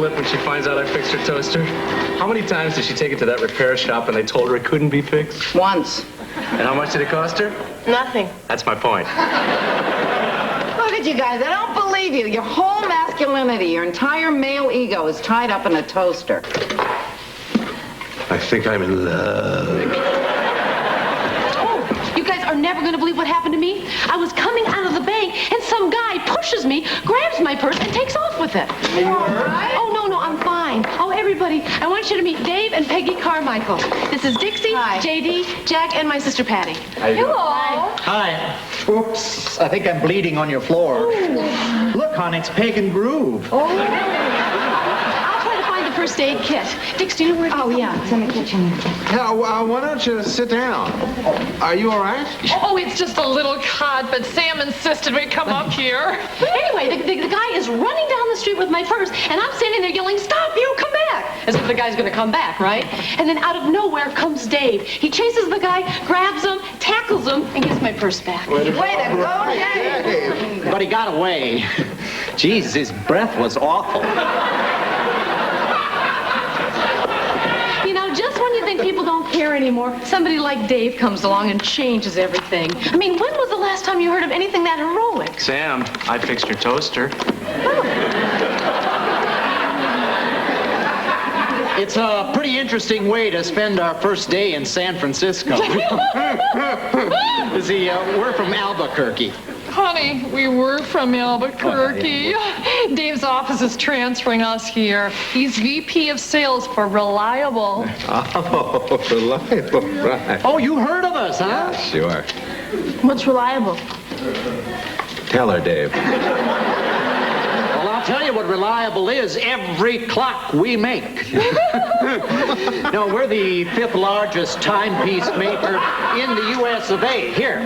flip when she finds out I fixed her toaster? How many times did she take it to that repair shop and they told her it couldn't be fixed? Once. And how much did it cost her? Nothing. That's my point. Look at you guys. I don't believe you. Your whole masculinity, your entire male ego is tied up in a toaster. I think I'm in love. You guys are never going to believe what happened to me. I was coming out of the bank, and some guy pushes me, grabs my purse, and takes off with it. Are you all right? Oh, no, I'm fine. Oh, everybody, I want you to meet Dave and Peggy Carmichael. This is Dixie, Hi. JD, Jack, and my sister Patty. Hello. Hi. Oops, I think I'm bleeding on your floor. Ooh. Look, hon, it's Pagan Groove. Oh. I'll try to find the first aid kit. Dix, do you know where it is? Oh, yeah, it's in the kitchen. Yeah, why don't you sit down? Are you all right? Oh, it's just a little cut, but Sam insisted we come up here. Anyway, the guy is running down the street with my purse, and I'm standing there yelling, "Stop, you, come back!" As if the guy's going to come back, right? And then out of nowhere comes Dave. He chases the guy, grabs him, tackles him, and gets my purse back. Way to go, Dave. But he got away. Jeez, his breath was awful. You know, just when you think people don't care anymore, somebody like Dave comes along and changes everything. I mean, when was the last time you heard of anything that heroic? Sam, I fixed your toaster. It's a pretty interesting way to spend our first day in San Francisco. See, we're from Albuquerque. Honey, we were from Albuquerque. Dave's office is transferring us here. He's VP of sales for Reliable. Oh, reliable, right. Oh, you heard of us, huh? Sure. What's Reliable? Tell her, Dave. Well, I'll tell you what Reliable is. Every clock we make. No, we're the 5th largest timepiece maker in the U.S. of A. Here.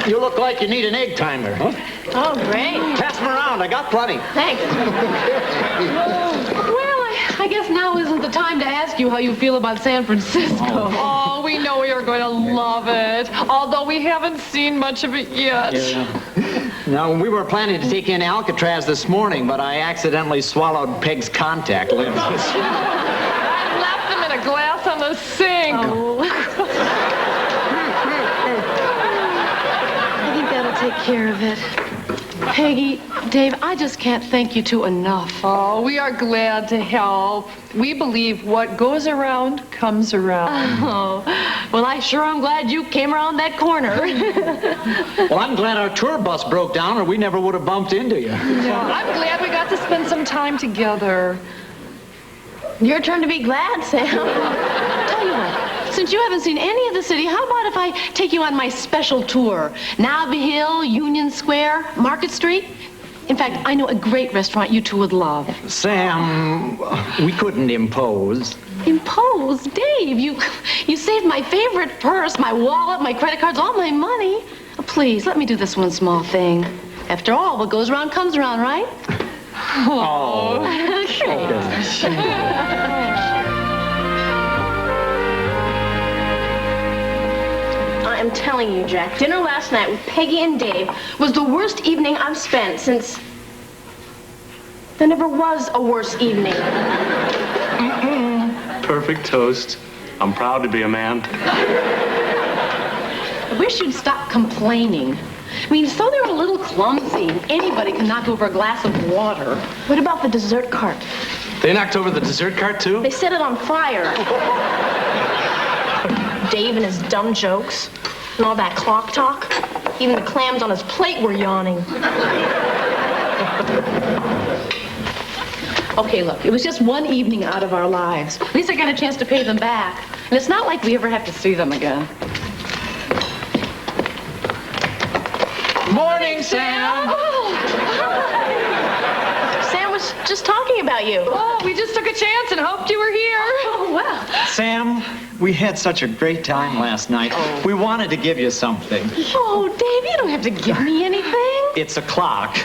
You look like you need an egg timer, huh? Oh, great. Pass them around. I got plenty. Thanks. Well, I guess now isn't the time to ask you how you feel about San Francisco. Oh, we know we are going to love it, although we haven't seen much of it yet. Yeah. Now, we were planning to take in Alcatraz this morning, but I accidentally swallowed Peg's contact lenses. I left them in a glass on the sink. Oh. I think that'll take care of it. Peggy, Dave, I just can't thank you two enough. Oh, we are glad to help. We believe what goes around comes around. Oh, well, I sure am glad you came around that corner. Well, I'm glad our tour bus broke down, or we never would have bumped into you. Yeah, I'm glad we got to spend some time together. Your turn to be glad, Sam. Tell you what, since you haven't seen any of the city, how about if I take you on my special tour? Nobby Hill, Union Square, Market Street? In fact, I know a great restaurant you two would love. Sam, we couldn't impose. Impose? Dave, you saved my favorite purse, my wallet, my credit cards, all my money. Oh, please, let me do this one small thing. After all, what goes around comes around, right? Oh. I'm telling you, Jack, dinner last night with Peggy and Dave was the worst evening I've spent since... There never was a worse evening. Perfect toast. I'm proud to be a man. I wish you'd stop complaining. I mean, so they're a little clumsy. Anybody can knock over a glass of water. What about the dessert cart? They knocked over the dessert cart, too? They set it on fire. Dave and his dumb jokes, and all that clock talk. Even the clams on his plate were yawning. Okay, look, it was just one evening out of our lives. At least I got a chance to pay them back. And it's not like we ever have to see them again. Morning, Sam. Oh, Sam was just talking about you. Oh, we just took a chance and hoped you were here. oh well. Sam, we had such a great time last night. Oh. We wanted to give you something. Oh, Dave, you don't have to give me anything. It's a clock.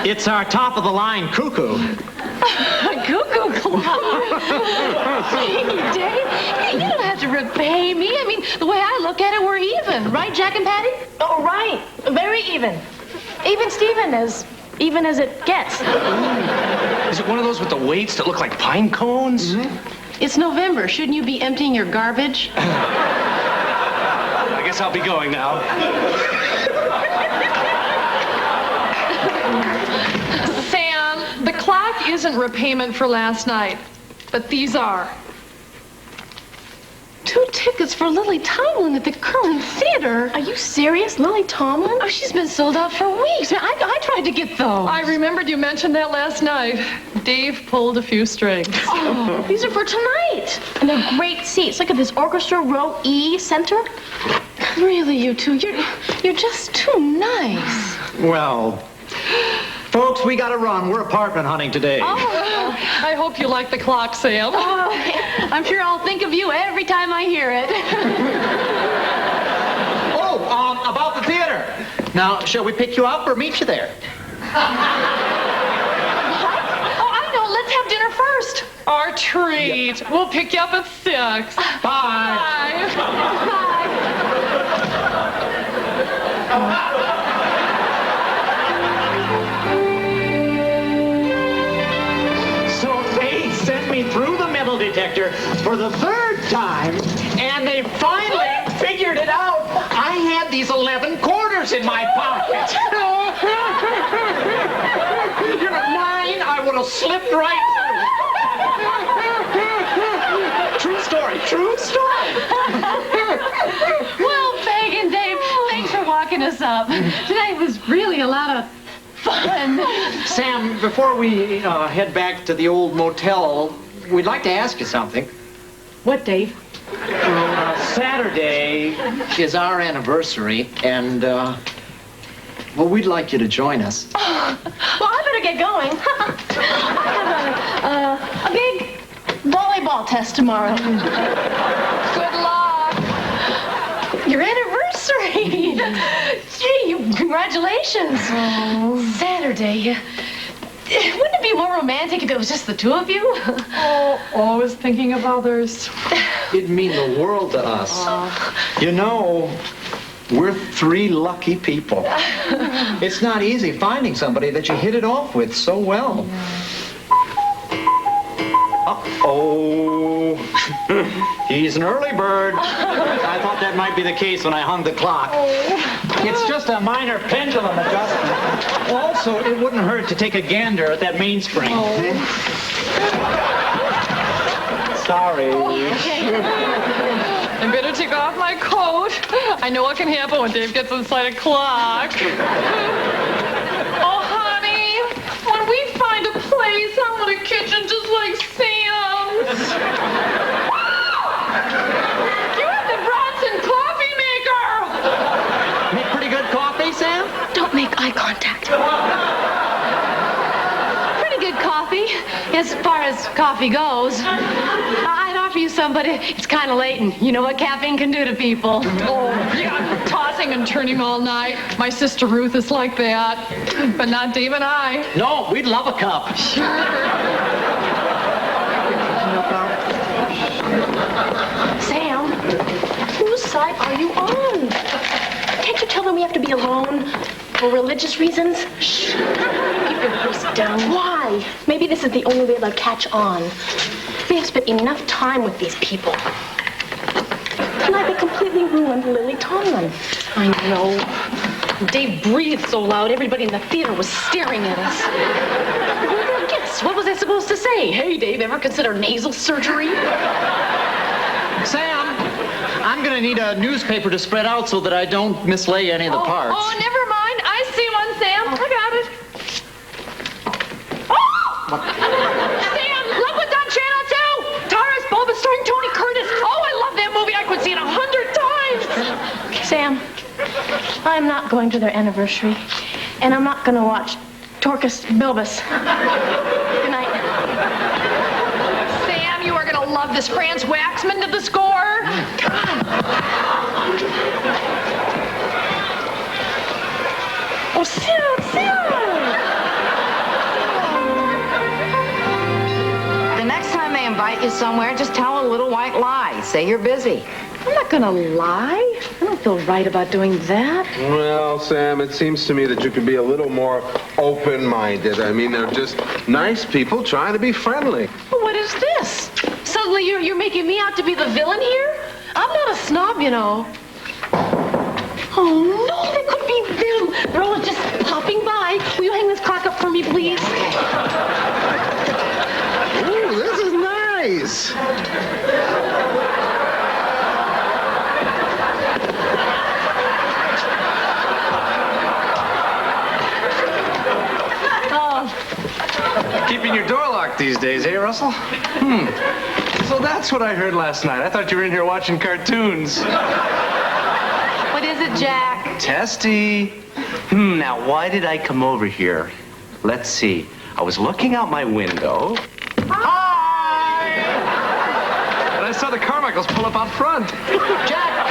It's our top-of-the-line cuckoo. A cuckoo clock. Hey, Dave, you don't have to repay me. I mean, the way I look at it, we're even. Right, Jack and Patty? Oh, right. Very even. Even Stephen, as even as it gets. Is it one of those with the weights that look like pine cones? It's November. Shouldn't you be emptying your garbage? I guess I'll be going now. Sam, the clock isn't repayment for last night, but these are. 2 tickets for Lily Tomlin at the Curran Theater. Are you serious? Lily Tomlin? Oh, she's been sold out for weeks. I tried to get those. I remembered you mentioned that last night. Dave pulled a few strings. Oh, these are for tonight. And they're great seats. Look at this orchestra row E center. Really, you two, you're just too nice. Well, folks, we gotta run. We're apartment hunting today. I hope you like the clock, Sam. I'm sure I'll think of you every time I hear it. About the theater. Now, shall we pick you up or meet you there? Oh, I know. Let's have dinner first. Our treat. Yep. We'll pick you up at 6. Bye. So they sent me through the metal detector for the 3rd time, and they finally figured it out. I had these 11 quarters in my pocket. You know, 9, I would have slipped right through. True story, true story. Well, Peg and Dave, thanks for walking us up. Today was really a lot of fun. Sam, before we head back to the old motel, we'd like to ask you something. What, Dave? Saturday is our anniversary, and, well, we'd like you to join us. Well, I better get going. I have a big volleyball test tomorrow. Good luck. Your anniversary. Gee, congratulations. Saturday. Wouldn't it be more romantic if it was just the 2 of you? Oh, always thinking of others. It'd mean the world to us. You know, we're 3 lucky people. It's not easy finding somebody that you hit it off with so well. Uh-oh. He's an early bird. I thought that might be the case when I hung the clock. It's just a minor pendulum adjustment. Also, it wouldn't hurt to take a gander at that mainspring. Sorry. I better take off my coat. I know what can happen when Dave gets inside a clock. Oh, honey, when we find a place, I want a kitchen just like Sam's. You have the Bronson coffee maker. Make pretty good coffee, Sam? Don't make eye contact. Pretty good coffee, as far as coffee goes. I'd offer you some, but it's kind of late, and you know what caffeine can do to people. Oh, yeah, tossing and turning all night. My sister Ruth is like that, but not Dave and I. No, we'd love a cup. Sam, whose side are you on? Can't you tell them we have to be alone for religious reasons? Shh. Keep your voice down. Why? Maybe this is the only way they'll catch on. We have spent enough time with these people. Tonight they completely ruined Lily Tomlin. I know. Dave breathed so loud, everybody in the theater was staring at us. Guess, what was I supposed to say? Hey, Dave, ever consider nasal surgery? Sam, I'm gonna need a newspaper to spread out so that I don't mislay any of the parts. Oh, never mind. I see one, Sam. I got it. Oh! Sam, look what's on Channel 2. Taurus Bulba starring Tony Curtis. Oh, I love that movie. I could see it 100 times. Sam, I'm not going to their anniversary, and I'm not going to watch Torcus Bilbus. Good night. Sam, you are going to love this Franz Waxman to the score. Come on. Oh, Sam, Sam! The next time they invite you somewhere, just tell a little white lie. Say you're busy. I'm not gonna lie. I don't don't feel right about doing that. Well, Sam, it seems to me that you could be a little more open-minded. I mean, they're just nice people trying to be friendly. Well, what is this? Suddenly you're making me out to be the villain here? I'm not a snob, you know. Oh, no, that could be them. They're all just popping by. Will you hang this clock up for me, please? Ooh, this is nice. Keeping your door locked these days, eh, Russell? So that's what I heard last night. I thought you were in here watching cartoons. What is it, Jack? Testy. Now, why did I come over here? Let's see. I was looking out my window. Hi! And I saw the Carmichaels pull up out front. Jack!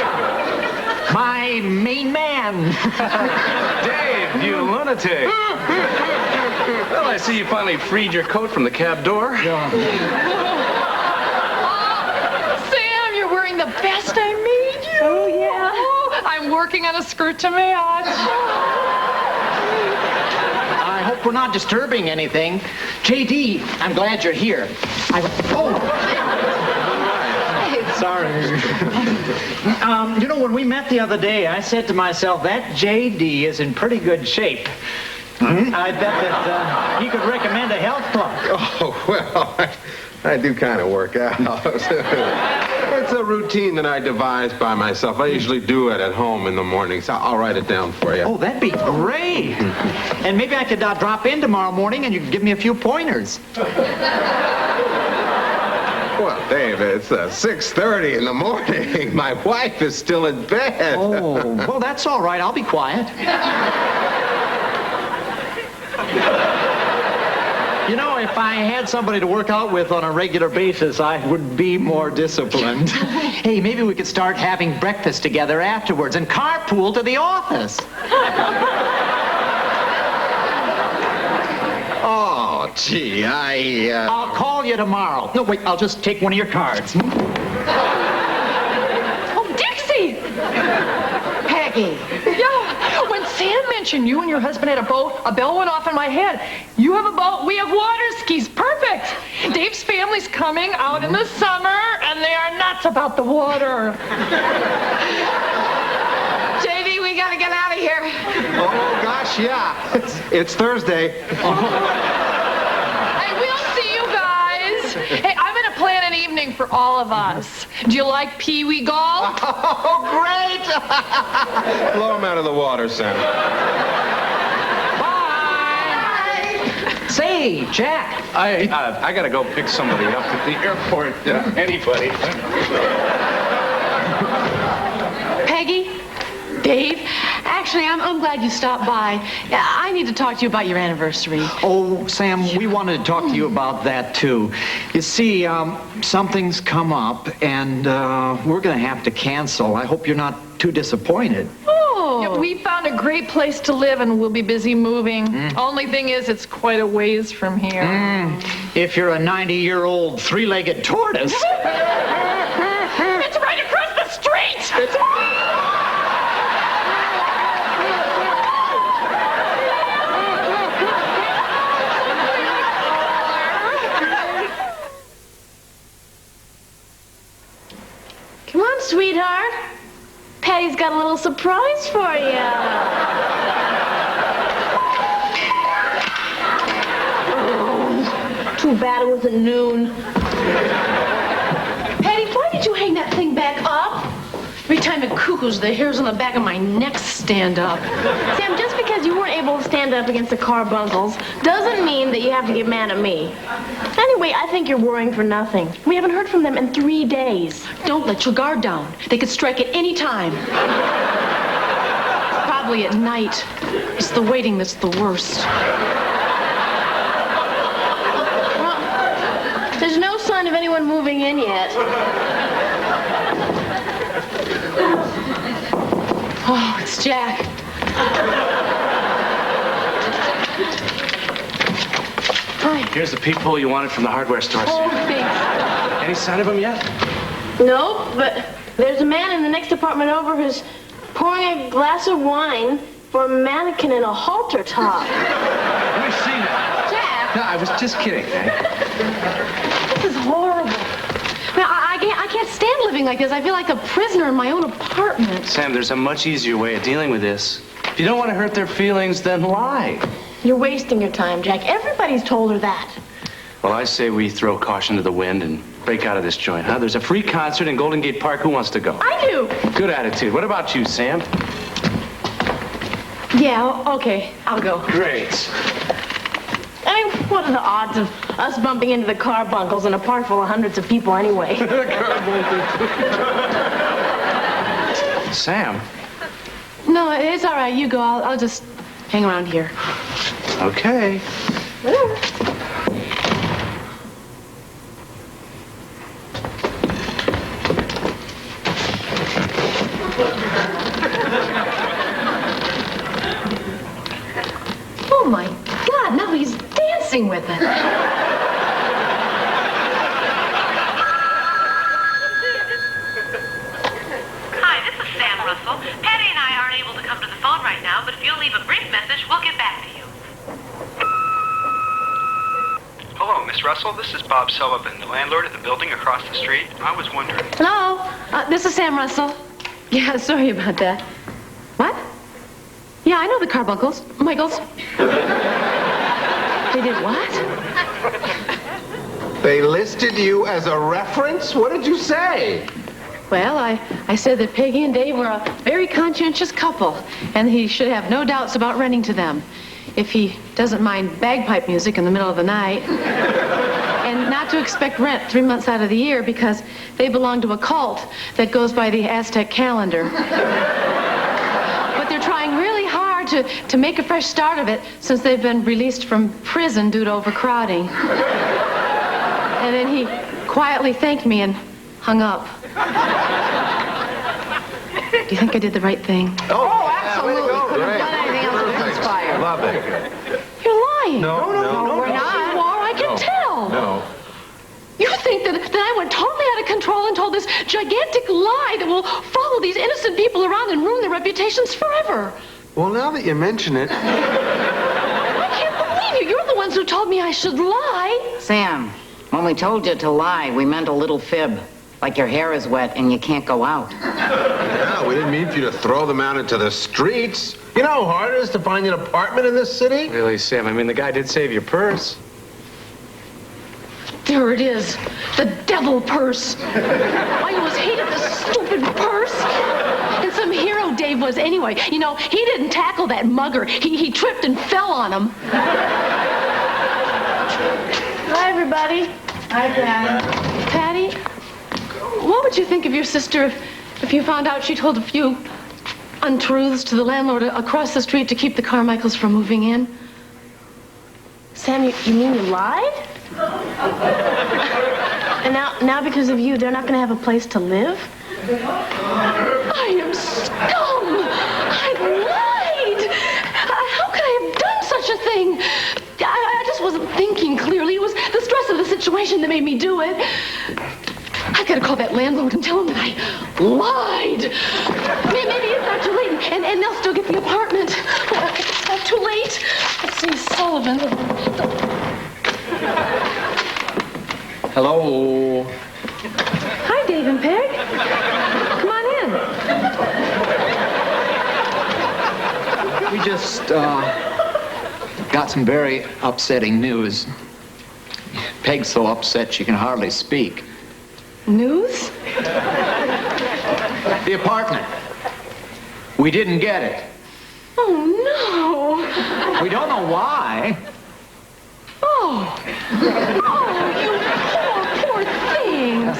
My main man. Dave, you lunatic. Well, I see you finally freed your coat from the cab door. Sam, you're wearing the best I made you. Oh, yeah. I'm working on a skirt to match. I hope we're not disturbing anything. JD, I'm glad you're here. Sorry. You know, when we met the other day, I said to myself, that JD is in pretty good shape. I bet that he could recommend a health club. Oh, well, I do kind of work out. It's a routine that I devised by myself. I usually do it at home in the mornings. I'll write it down for you. Oh, that'd be great. And maybe I could drop in tomorrow morning and you could give me a few pointers. Well, Dave, it's 6:30 in the morning. My wife is still in bed. Oh, well, that's all right. I'll be quiet. You know, if I had somebody to work out with on a regular basis, I would be more disciplined. Hey, maybe we could start having breakfast together afterwards and carpool to the office. Oh, gee, I'll call you tomorrow. No, wait, I'll just take one of your cards. Oh, Dixie! Peggy. Yeah, when Sam mentioned you and your husband had a boat, a bell went off in my head. You have a boat, we have water skis. Perfect. Dave's family's coming out in the summer, and they are nuts about the water. JD, we gotta get out of here. Oh, gosh, yeah. It's Thursday. Hey, we'll see you guys. Hey, I'm gonna plan an evening for all of us. Do you like pee-wee golf? Oh, great! Blow him out of the water, Sam. Bye. Say, Jack. I gotta go pick somebody up at the airport. Anybody. Peggy? Dave? Actually, I'm glad you stopped by. I need to talk to you about your anniversary. Oh, Sam, we wanted to talk to you about that, too. You see, something's come up, and we're going to have to cancel. I hope you're not too disappointed. Oh. Yeah, we found a great place to live, and we'll be busy moving. Only thing is, it's quite a ways from here. If you're a 90-year-old three-legged tortoise. It's right across the street! Come on, sweetheart. Patty's got a little surprise for you. Oh, too bad it wasn't noon. Patty, why did you hang that thing back up? Every time it cuckoos, the hairs on the back of my neck stand up. Sam, just because you weren't able to stand up against the carbuncles doesn't mean that you have to get mad at me. Anyway, I think you're worrying for nothing. We haven't heard from them in 3 days. Don't let your guard down. They could strike at any time. Probably at night. It's the waiting that's the worst. Well, there's no sign of anyone moving in yet. Oh, it's Jack. Hi. Here's the peephole you wanted from the hardware store. Oh, thanks. Any sign of him yet? No, but there's a man in the next apartment over who's pouring a glass of wine for a mannequin in a halter top. Let me see that. Jack, No, I was just kidding. this is horrible. Now, I can't stand living like this. I feel like a prisoner in my own apartment. Sam, there's a much easier way of dealing with this. If you don't want to hurt their feelings, then lie. You're wasting your time, Jack. Everybody's told her that. Well, I say we throw caution to the wind and break out of this joint, huh? There's a free concert in Golden Gate Park. Who wants to go? I do. Good attitude. What about you, Sam? Yeah, okay, I'll go. Great. I mean, what are the odds of us bumping into the carbuncles in a park full of hundreds of people anyway? Sam? No, it's all right. You go. I'll just hang around here. Okay. Oh, my God, now he's dancing with it. Hi, this is Sam Russell. Patty and I aren't able to come to the phone right now, but if you'll leave a brief message, we'll get back to you. Hello, Miss Russell. This is Bob Sullivan, the landlord of the building across the street. I was wondering. Hello? This is Sam Russell. Yeah, sorry about that. What? Yeah, I know the Carbuncles. Michaels. They did what? They listed you as a reference? What did you say? Well, I said that Peggy and Dave were a very conscientious couple, and he should have no doubts about renting to them. If he doesn't mind bagpipe music in the middle of the night. And not to expect rent 3 months out of the year because they belong to a cult that goes by the Aztec calendar. But they're trying really hard to make a fresh start of it since they've been released from prison due to overcrowding. And then he quietly thanked me and hung up. Do you think I did the right thing? Oh, absolutely. Couldn't have done anything else but inspired. Love it. You're lying. No, we're not. You are, I can tell. No. You think that I went totally out of control and told this gigantic lie that will follow these innocent people around and ruin their reputations forever. Well, now that you mention it. I can't believe you. You're the ones who told me I should lie. Sam, when we told you to lie, we meant a little fib. Like your hair is wet and you can't go out. No, we didn't mean for you to throw them out into the streets. You know how hard it is to find an apartment in this city? Really, Sam, I mean, the guy did save your purse. There it is. The devil purse. I always hated this stupid purse. And some hero Dave was anyway. You know, he didn't tackle that mugger. He tripped and fell on him. Hi, everybody. Hi, Patty. Patty, what would you think of your sister if you found out she told a few untruths to the landlord across the street to keep the Carmichaels from moving in? Sam, you mean you lied? And now because of you, they're not going to have a place to live? I am scum! I lied! How could I have done such a thing? I just wasn't thinking clearly. It was the stress of the situation that made me do it. I gotta call that landlord and tell him that I lied. Maybe it's not too late, and they'll still get the apartment. Oh, it's not too late. Let's see, Sullivan. Hello. Hi, Dave and Peg. Come on in. We just got some very upsetting news. Peg's so upset she can hardly speak. News? The apartment. We didn't get it. Oh, no. We don't know why. Oh, you poor things.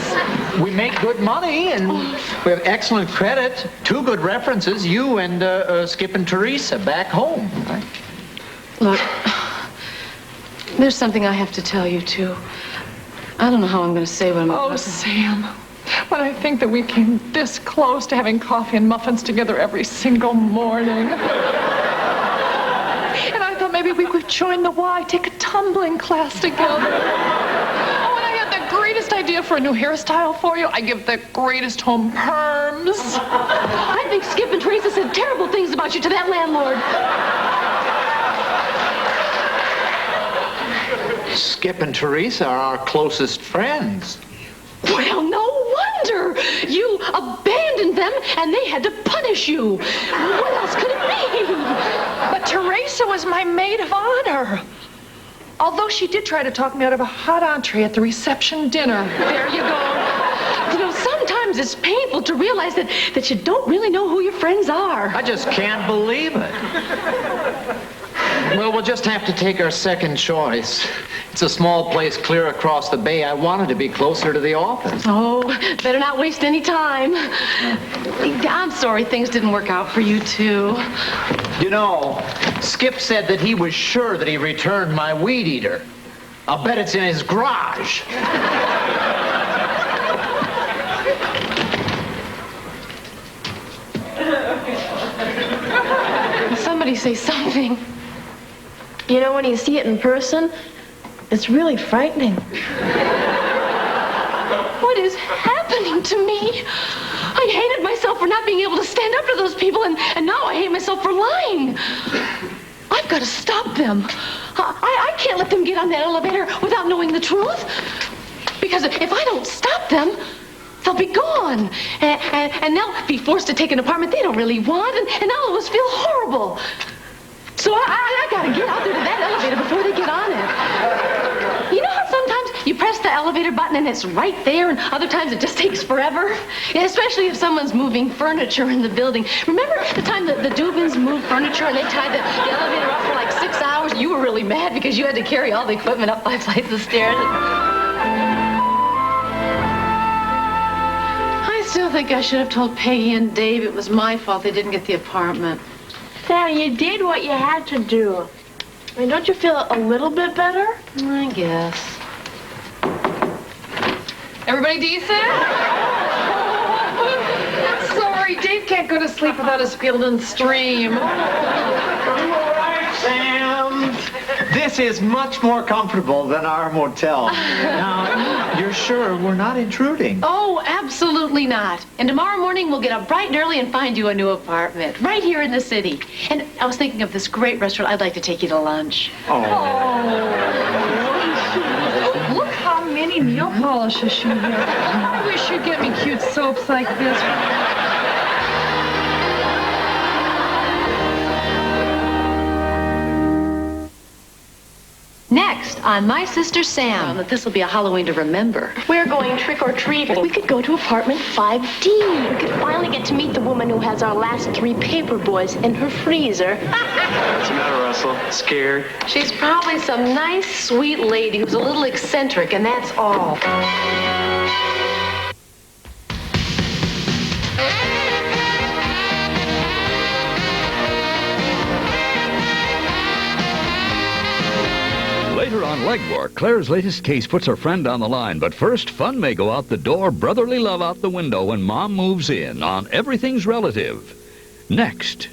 We make good money, and we have excellent credit. 2 good references, you and Skip and Teresa back home. Right? Look, there's something I have to tell you, too. I don't know how I'm going to say what I'm Oh, about to Sam, when I think that we came this close to having coffee and muffins together every single morning. And I thought maybe we could join the Y, take a tumbling class together. Oh, and I had the greatest greatest idea for a new hairstyle for you. I give the greatest home perms. I think Skip and Teresa said terrible things about you to that landlord. Skip and Teresa are our closest friends. Well, no wonder. You abandoned them, and they had to punish you. What else could it be? But Teresa was my maid of honor. Although she did try to talk me out of a hot entree at the reception dinner. There you go. You know, sometimes it's painful to realize that you don't really know who your friends are. I just can't believe it. Well, we'll just have to take our second choice. It's a small place clear across the bay. I wanted to be closer to the office. Oh, better not waste any time. I'm sorry things didn't work out for you, too. You know, Skip said that he was sure that he returned my weed eater. I'll bet it's in his garage. Somebody say something. You know, when you see it in person, it's really frightening. What is happening to me? I hated myself for not being able to stand up to those people, and now I hate myself for lying. I've got to stop them. I can't let them get on that elevator without knowing the truth. Because if I don't stop them, they'll be gone. And they'll be forced to take an apartment they don't really want, and I'll always feel horrible. So I got to get out there to that elevator before they get on it. You know how sometimes you press the elevator button and it's right there, and other times it just takes forever? Yeah, especially if someone's moving furniture in the building. Remember the time that the Dubins moved furniture and they tied the elevator up for like 6 hours? You were really mad because you had to carry all the equipment up 5 flights of stairs. I still think I should have told Peggy and Dave it was my fault they didn't get the apartment. Sam, you did what you had to do. I mean, don't you feel a little bit better? I guess. Everybody decent? Sorry, Dave can't go to sleep without his Field and Stream. Sam, this is much more comfortable than our motel. Now, you're sure we're not intruding? Oh, absolutely not. And tomorrow morning we'll get up bright and early and find you a new apartment right here in the city. And I was thinking of this great restaurant. I'd like to take you to lunch. Look how many nail polishes she has. I wish you'd get me cute soaps like this. Next, on My Sister Sam. Well, this will be a Halloween to remember. We're going trick-or-treating. We could go to apartment 5D. We could finally get to meet the woman who has our last 3 paper boys in her freezer. What's the matter, Russell? Scared? She's probably some nice, sweet lady who's a little eccentric, and that's all. Later on Legwork, Claire's latest case puts her friend on the line. But first, fun may go out the door, brotherly love out the window when Mom moves in on Everything's Relative. Next.